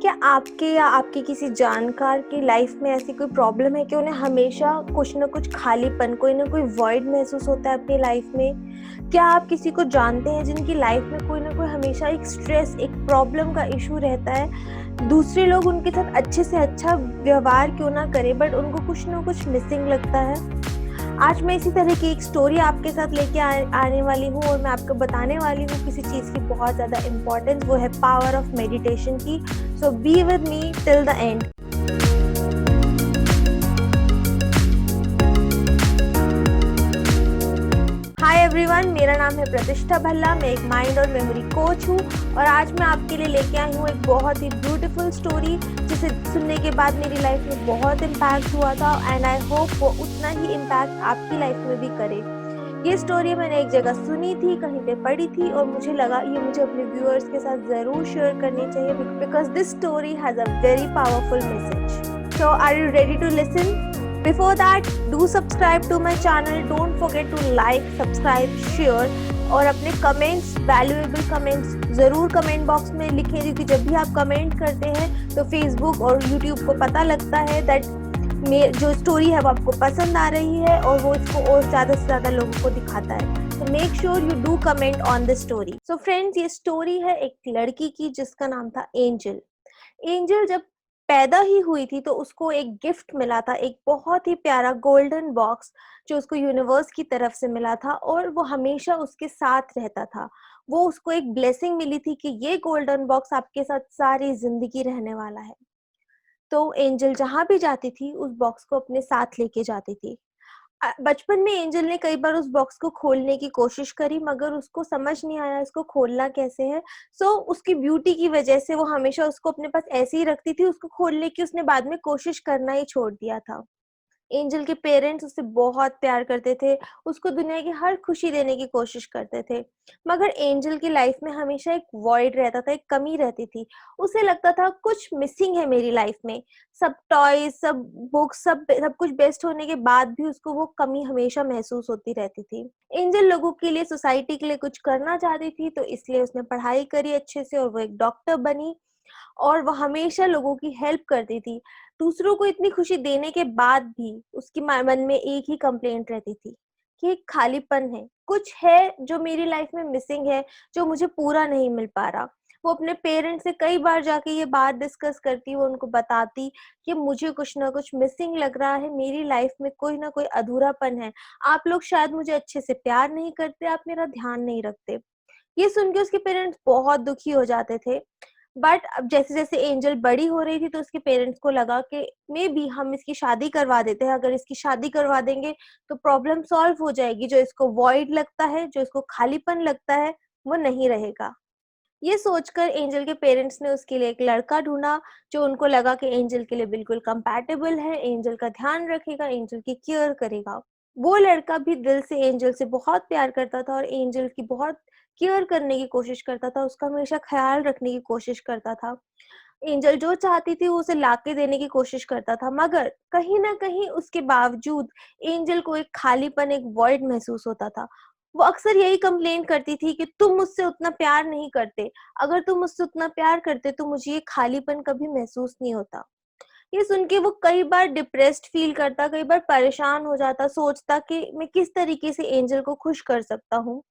क्या आपके या आपके किसी जानकार की लाइफ में ऐसी कोई प्रॉब्लम है कि उन्हें हमेशा कुछ ना कुछ खालीपन, कोई ना कोई वॉइड महसूस होता है अपनी लाइफ में? क्या आप किसी को जानते हैं जिनकी लाइफ में कोई ना कोई हमेशा एक स्ट्रेस, एक प्रॉब्लम का इशू रहता है? दूसरे लोग उनके साथ अच्छे से अच्छा व्यवहार क्यों ना करें, बट उनको कुछ ना कुछ मिसिंग लगता है। आज मैं इसी तरह की एक स्टोरी आपके साथ लेके आने वाली हूँ और मैं आपको बताने वाली हूँ किसी चीज़ की बहुत ज़्यादा इम्पोर्टेंस, वो है पावर ऑफ मेडिटेशन की। So be with me till the end. Hi everyone, मेरा नाम है प्रतिष्ठा भल्ला। मैं एक माइंड और मेमोरी कोच हूँ और आज मैं आपके लिए लेके आई हूँ एक बहुत ही ब्यूटीफुल स्टोरी जिसे सुनने के बाद मेरी लाइफ में बहुत इम्पैक्ट हुआ था एंड आई होप वो उतना ही इम्पैक्ट आपकी लाइफ में भी करे। ये स्टोरी मैंने एक जगह सुनी थी, कहीं पे पढ़ी थी और मुझे लगा ये मुझे अपने व्यूअर्स के साथ ज़रूर शेयर करनी चाहिए because this story has a very powerful message. So are you ready to listen? Before that, do subscribe to my channel. Don't forget to like, subscribe, share और अपने कमेंट्स, वैल्यूएबल कमेंट्स ज़रूर comment box में लिखें, क्योंकि जब भी आप comment करते हैं तो फेसबुक और यूट्यूब को पता लगता है दैट जो स्टोरी है वो आपको पसंद आ रही है और वो इसको और ज़्यादा से ज़्यादा लोगों को दिखाता है। तो make sure you do comment on the story. So friends, ये स्टोरी है एक लड़की की जिसका नाम था एंजल। एंजल जब पैदा ही हुई थी तो उसको एक गिफ्ट मिला था, एक बहुत ही प्यारा गोल्डन बॉक्स जो उसको यूनिवर्स की तरफ से मिला था और वो हमेशा उसके साथ रहता था। वो उसको एक ब्लेसिंग मिली थी कि ये गोल्डन बॉक्स आपके साथ सारी जिंदगी रहने वाला है। तो एंजल जहां भी जाती थी उस बॉक्स को अपने साथ लेके जाती थी। बचपन में एंजल ने कई बार उस बॉक्स को खोलने की कोशिश करी मगर उसको समझ नहीं आया इसको खोलना कैसे है। सो उसकी ब्यूटी की वजह से वो हमेशा उसको अपने पास ऐसे ही रखती थी, उसको खोलने की उसने बाद में कोशिश करना ही छोड़ दिया था। एंजल के पेरेंट्स उससे बहुत प्यार करते थे, उसको दुनिया की हर खुशी देने की कोशिश करते थे, मगर एंजल की लाइफ में हमेशा एक वॉइड रहता था, एक कमी रहती थी। उसे लगता था कुछ मिसिंग है मेरी लाइफ में। सब टॉयज, सब बुक्स, सब कुछ बेस्ट होने के बाद भी उसको वो कमी हमेशा महसूस होती रहती थी। एंजल लोगों के लिए, सोसाइटी के लिए कुछ करना चाहती थी, तो इसलिए उसने पढ़ाई करी अच्छे से और वो एक डॉक्टर बनी और वो हमेशा लोगों की हेल्प करती थी। दूसरों को इतनी खुशी देने के बाद भी उसकी मन में एक ही कंप्लेंट रहती थी कि एक खालीपन है, कुछ है जो मेरी लाइफ में मिसिंग है, जो मुझे पूरा नहीं मिल पा रहा। वो अपने पेरेंट्स से कई बार जाके ये बात डिस्कस करती, वो उनको बताती कि मुझे कुछ ना कुछ मिसिंग लग रहा है, मेरी लाइफ में कोई ना कोई अधूरापन है। आप लोग शायद मुझे अच्छे से प्यार नहीं करते, आप मेरा ध्यान नहीं रखते। ये सुन के उसके पेरेंट्स बहुत दुखी हो जाते थे। बट अब जैसे-जैसे एंजल बड़ी हो रही थी तो उसके पेरेंट्स को लगा कि मे बी हम इसकी शादी करवा देते हैं। अगर इसकी शादी करवा देंगे तो प्रॉब्लम सॉल्व हो जाएगी। जो इसको वॉइड लगता है, जो इसको खालीपन लगता है, वो नहीं रहेगा। ये सोचकर एंजल के पेरेंट्स ने उसके लिए एक लड़का ढूँढा जो उनको लगा कि एंजल के लिए बिल्कुल कंपैटिबल है, एंजल का ध्यान रखेगा, एंजल की केयर करेगा। वो लड़का भी दिल से एंजल से बहुत प्यार करता था और एंजल की बहुत केयर करने की कोशिश करता था, उसका हमेशा ख़्याल रखने की कोशिश करता था। एंजल जो चाहती थी वो उसे लाके देने की कोशिश करता था, मगर कहीं न कहीं उसके बावजूद एंजल को एक खालीपन, एक वॉइड महसूस होता था। वो अक्सर यही कंप्लेन करती थी कि तुम मुझसे उतना प्यार नहीं करते, अगर तुम मुझसे उतना प्यार करते तो मुझे ये खालीपन कभी महसूस नहीं होता। ये सुन के वो कई बार डिप्रेस्ड फील करता, कई बार परेशान हो जाता, सोचता कि मैं किस तरीके से एंजल को खुश कर सकता हूँ।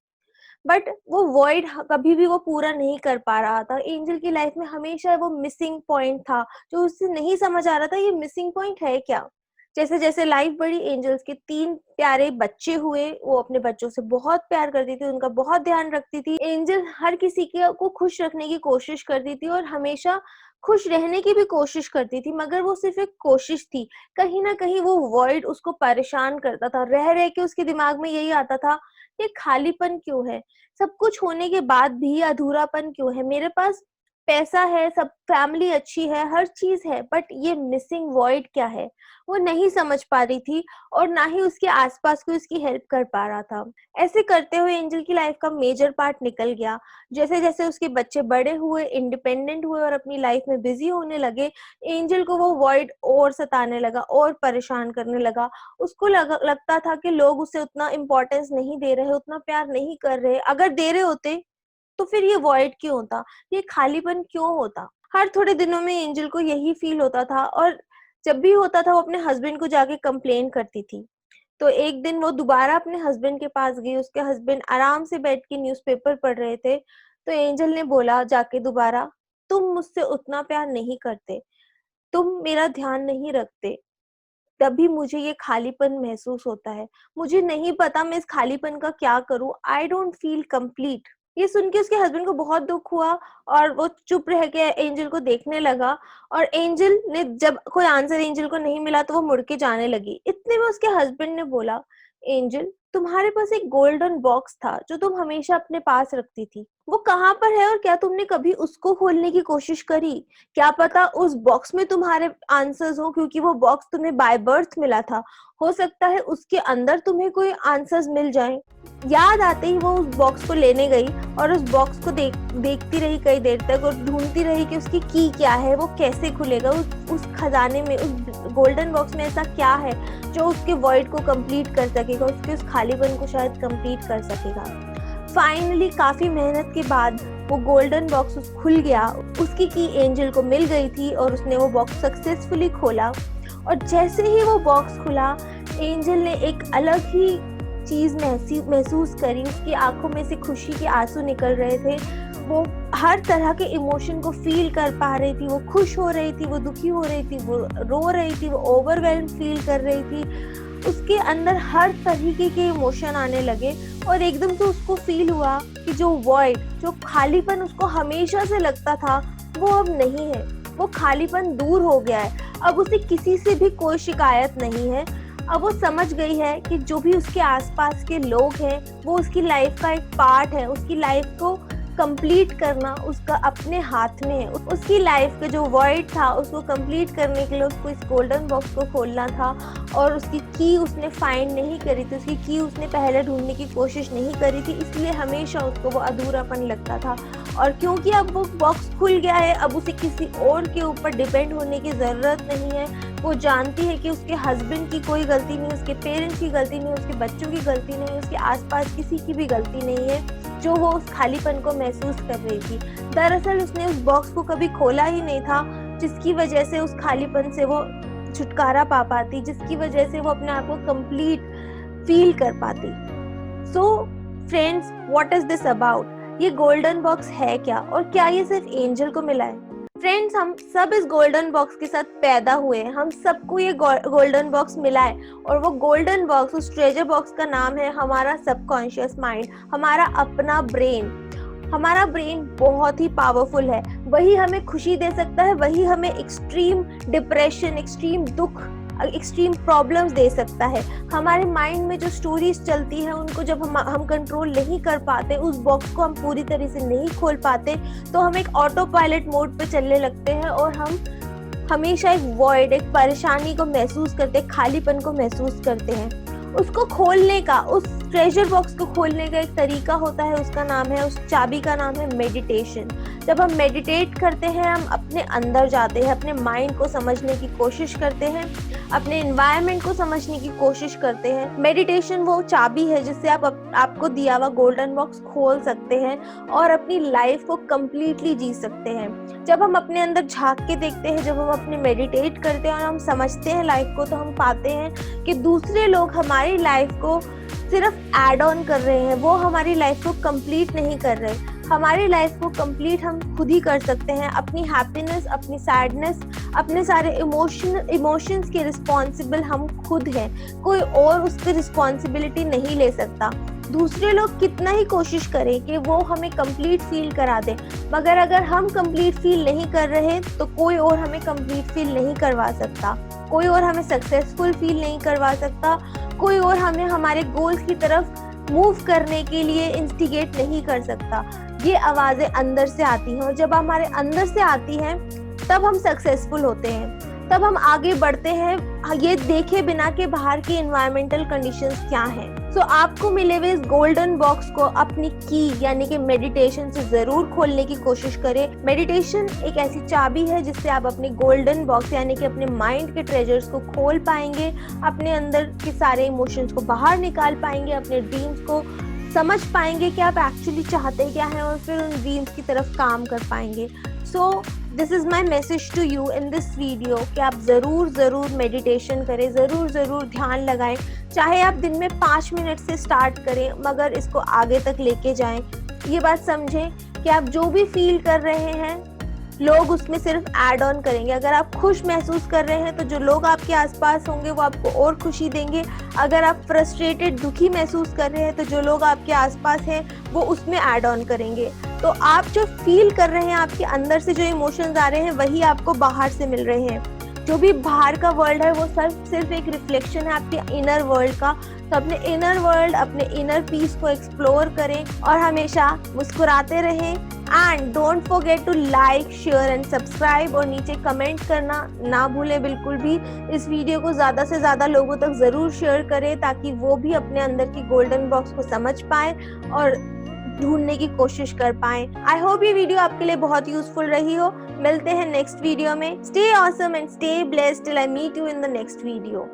बट वो वॉइड कभी भी वो पूरा नहीं कर पा रहा था। एंजल की लाइफ में हमेशा वो मिसिंग पॉइंट था, जो उसे नहीं समझ आ रहा था ये मिसिंग पॉइंट है क्या? जैसे-जैसे लाइफ बढ़ी, एंजल्स के 3 प्यारे बच्चे हुए, वो अपने बच्चों से बहुत प्यार करती थी, उनका बहुत ध्यान रखती थी। एंजल हर किसी के को खुश रखने की कोशिश करती थी और हमेशा खुश रहने की भी कोशिश करती थी, मगर वो सिर्फ़ एक कोशिश थी। कहीं न कहीं वो वॉइड उसको परेशान करता था। रह-रह के उसके दिमाग में यही आता था, ये खालीपन क्यों है? सब कुछ होने के बाद भी अधूरापन क्यों है? मेरे पास पैसा है, सब फैमिली अच्छी है, हर चीज़ है, बट ये मिसिंग वॉइड क्या है? वो नहीं समझ पा रही थी और ना ही उसके आस-पास कोई उसकी हेल्प कर पा रहा था। ऐसे करते हुए एंजल की लाइफ का मेजर पार्ट निकल गया। जैसे-जैसे उसके बच्चे बड़े हुए, इंडिपेंडेंट हुए और अपनी लाइफ में बिज़ी होने लगे, एंजल को वो वॉइड और सताने लगा और परेशान करने लगा। उसको लगता था कि लोग उसे उतना इम्पोर्टेंस नहीं दे रहे, उतना प्यार नहीं कर रहे। अगर दे रहे होते तो फिर ये वॉइड क्यों होता? ये खालीपन क्यों होता? हर थोड़े दिनों में एंजल को यही फील होता था और जब भी होता था वो अपने हस्बैंड को जाके कंप्लेन करती थी। तो एक दिन वो दोबारा अपने हस्बैंड के पास गई, उसके हस्बैंड आराम से बैठ के न्यूज़पेपर पढ़ रहे थे। तो एंजल ने बोला जाके दोबारा, "तुम मुझसे उतना प्यार नहीं करते, तुम मेरा ध्यान नहीं रखते, तभी मुझे ये खालीपन महसूस होता है। मुझे नहीं पता मैं इस खालीपन का क्या करूँ? I don't feel complete." ये सुन के उसके हस्बैंड को बहुत दुःख हुआ और वो चुप रह के एंजल को देखने लगा और एंजल ने जब कोई आंसर एंजल को नहीं मिला तो वो मुड़ के जाने लगी। इतने में उसके हस्बैंड ने बोला, "एंजल, तुम्हारे पास एक गोल्डन बॉक्स था जो तुम हमेशा अपने पास रखती थी। वो कहाँ पर है और क्या तुमने कभी उसको खोलने की कोशिश करी? क्या पता उस बॉक्स में तुम्हारे आंसर्स हो, क्योंकि वो बॉक्स तुम्हें बाय बर्थ मिला था। हो सकता है उसके अंदर तुम्हें कोई आंसर्स मिल जाएँ।" याद आते ही वो उस बॉक्स को लेने गई और उस बॉक्स को देखती रही कई देर तक और ढूँढती रही कि उसकी की क्या है, वो कैसे खुलेगा? उस खजाने में, उस गोल्डन बॉक्स में ऐसा क्या है जो उसके वॉइड को कंप्लीट कर सकेगा, उसके उस खालीपन को शायद कंप्लीट कर सकेगा। फाइनली काफ़ी मेहनत के बाद वो गोल्डन बॉक्स खुल गया। उसकी की एंजल को मिल गई थी और उसने वो बॉक्स सक्सेसफुली खोला और जैसे ही वो बॉक्स खुला, एंजल ने एक अलग ही चीज़ महसूस करी। उसकी आँखों में से खुशी के आँसू निकल रहे थे। वो हर तरह के इमोशन को फ़ील कर पा रही थी। वो खुश हो रही थी, वो दुखी हो रही थी, वो रो रही थी, वो ओवरवेल्म्ड फ़ील कर रही थी। उसके अंदर हर तरीके के इमोशन आने लगे और एकदम से उसको फ़ील हुआ कि जो वॉइड, जो खालीपन उसको हमेशा से लगता था, वो अब नहीं है। वो खालीपन दूर हो गया है। अब उसे किसी से भी कोई शिकायत नहीं है। अब वो समझ गई है कि जो भी उसके आस-पास के लोग हैं, वो उसकी लाइफ़ का एक पार्ट है। उसकी लाइफ़ को कंप्लीट करना उसका अपने हाथ में है। उसकी लाइफ़ का जो वॉइड था, उसको कंप्लीट करने के लिए उसको इस गोल्डन बॉक्स को खोलना था और उसकी की उसने फाइंड नहीं करी थी। उसकी की उसने पहले ढूँढने की कोशिश नहीं करी थी, इसलिए हमेशा उसको वो अधूरापन लगता था। और क्योंकि अब वो बॉक्स खुल गया है, अब उसे किसी और के ऊपर डिपेंड होने की ज़रूरत नहीं है। वो जानती है कि उसके हस्बैंड की कोई गलती नहीं, उसके पेरेंट्स की गलती नहीं, उसके बच्चों की गलती नहीं, उसके आस-पास किसी की भी गलती नहीं है, जो वो उस खालीपन को महसूस कर रही थी। दरअसल उसने उस बॉक्स को कभी खोला ही नहीं था, जिसकी वजह से उस खालीपन से वो छुटकारा पा पाती, जिसकी वजह से वो अपने आप को कंप्लीट फ़ील कर पाती। So friends, what is this about? ये गोल्डन बॉक्स है क्या और क्या ये सिर्फ एंजल को मिला है? फ्रेंड्स, हम सब इस गोल्डन बॉक्स के साथ पैदा हुए हैं। हम सबको ये गोल्डन बॉक्स मिला है और वो गोल्डन बॉक्स, उस ट्रेजर बॉक्स का नाम है हमारा सबकॉन्शियस माइंड, हमारा अपना ब्रेन। हमारा ब्रेन बहुत ही पावरफुल है। वही हमें खुशी दे सकता है, वही हमें एक्सट्रीम डिप्रेशन, एक्सट्रीम दुख, एक्सट्रीम प्रॉब्लम्स दे सकता है। हमारे माइंड में जो स्टोरीज चलती हैं, उनको जब हम कंट्रोल नहीं कर पाते, उस बॉक्स को हम पूरी तरह से नहीं खोल पाते, तो हम एक ऑटो पायलट मोड पे चलने लगते हैं और हम हमेशा एक वॉइड, एक परेशानी को महसूस करते हैं, खालीपन को महसूस करते हैं। उसको खोलने का, उस ट्रेजर बॉक्स को खोलने का एक तरीका होता है, उसका नाम है, उस चाबी का नाम है मेडिटेशन। जब हम मेडिटेट करते हैं, हम अपने अंदर जाते हैं, अपने माइंड को समझने की कोशिश करते हैं, अपने एनवायरनमेंट को समझने की कोशिश करते हैं। मेडिटेशन वो चाबी है जिससे आप आपको दिया हुआ गोल्डन बॉक्स खोल सकते हैं और अपनी लाइफ को कंप्लीटली जी सकते हैं। जब हम अपने अंदर झांक के देखते हैं, जब हम अपने मेडिटेट करते हैं और हम समझते हैं लाइफ को, तो हम पाते हैं कि दूसरे लोग हमारी लाइफ को सिर्फ ऐड ऑन कर रहे हैं, वो हमारी लाइफ को कंप्लीट नहीं कर रहे। हमारी लाइफ को कंप्लीट हम खुद ही कर सकते हैं। अपनी हैप्पीनेस, अपनी सैडनेस, अपने सारे इमोशंस के रिस्पॉन्सिबल हम खुद हैं। कोई और उसकी रिस्पॉन्सिबिलिटी नहीं ले सकता। दूसरे लोग कितना ही कोशिश करें कि वो हमें कंप्लीट फील करा दें, मगर अगर हम कंप्लीट फील नहीं कर रहे तो कोई और हमें कंप्लीट फील नहीं करवा सकता। कोई और हमें सक्सेसफुल फील नहीं करवा सकता। कोई और हमें हमारे गोल्स की तरफ मूव करने के लिए इंस्टिगेट नहीं कर सकता। ये आवाज़ें अंदर से आती हैं और जब हमारे अंदर से आती हैं, तब हम सक्सेसफुल होते हैं, तब हम आगे बढ़ते हैं, ये देखे बिना कि बाहर की एनवायरमेंटल कंडीशंस क्या हैं। सो आपको मिले हुए इस गोल्डन बॉक्स को अपनी की यानी कि मेडिटेशन से ज़रूर खोलने की कोशिश करें। मेडिटेशन एक ऐसी चाबी है जिससे आप अपने गोल्डन बॉक्स यानी कि अपने माइंड के ट्रेजर्स को खोल पाएंगे, अपने अंदर के सारे इमोशंस को बाहर निकाल पाएंगे, अपने ड्रीम्स को समझ पाएंगे कि आप एक्चुअली चाहते क्या हैं और फिर उन ड्रीम्स की तरफ काम कर पाएंगे। So this is my message to you in this video कि आप ज़रूर मेडिटेशन करें, ज़रूर ध्यान लगाएं। चाहे आप दिन में 5 मिनट से स्टार्ट करें, मगर इसको आगे तक लेके जाएं। ये बात समझें कि आप जो भी फील कर रहे हैं, लोग उसमें सिर्फ ऐड ऑन करेंगे। अगर आप खुश महसूस कर रहे हैं तो जो लोग आपके आसपास होंगे वो आपको और खुशी देंगे। अगर आप फ्रस्ट्रेटेड, दुखी महसूस कर रहे हैं तो जो लोग आपके आसपास हैं वो उसमें ऐड ऑन करेंगे। तो आप जो फील कर रहे हैं, आपके अंदर से जो इमोशंस आ रहे हैं, वही आपको बाहर से मिल रहे हैं। जो भी बाहर का वर्ल्ड है वो सिर्फ एक रिफ्लेक्शन है आपके इनर वर्ल्ड का। तो अपने इनर वर्ल्ड, अपने इनर पीस को एक्सप्लोर करें और हमेशा मुस्कुराते रहें। And don't forget to like, share and subscribe, और नीचे कमेंट करना ना भूलें बिल्कुल भी। इस वीडियो को ज़्यादा से ज़्यादा लोगों तक ज़रूर शेयर करें ताकि वो भी अपने अंदर की गोल्डन बॉक्स को समझ पाए और ढूंढने की कोशिश कर पाए। आई होप ये वीडियो आपके लिए बहुत यूजफुल रही हो। मिलते हैं नेक्स्ट वीडियो में। Stay awesome and stay blessed till I meet you in the next video.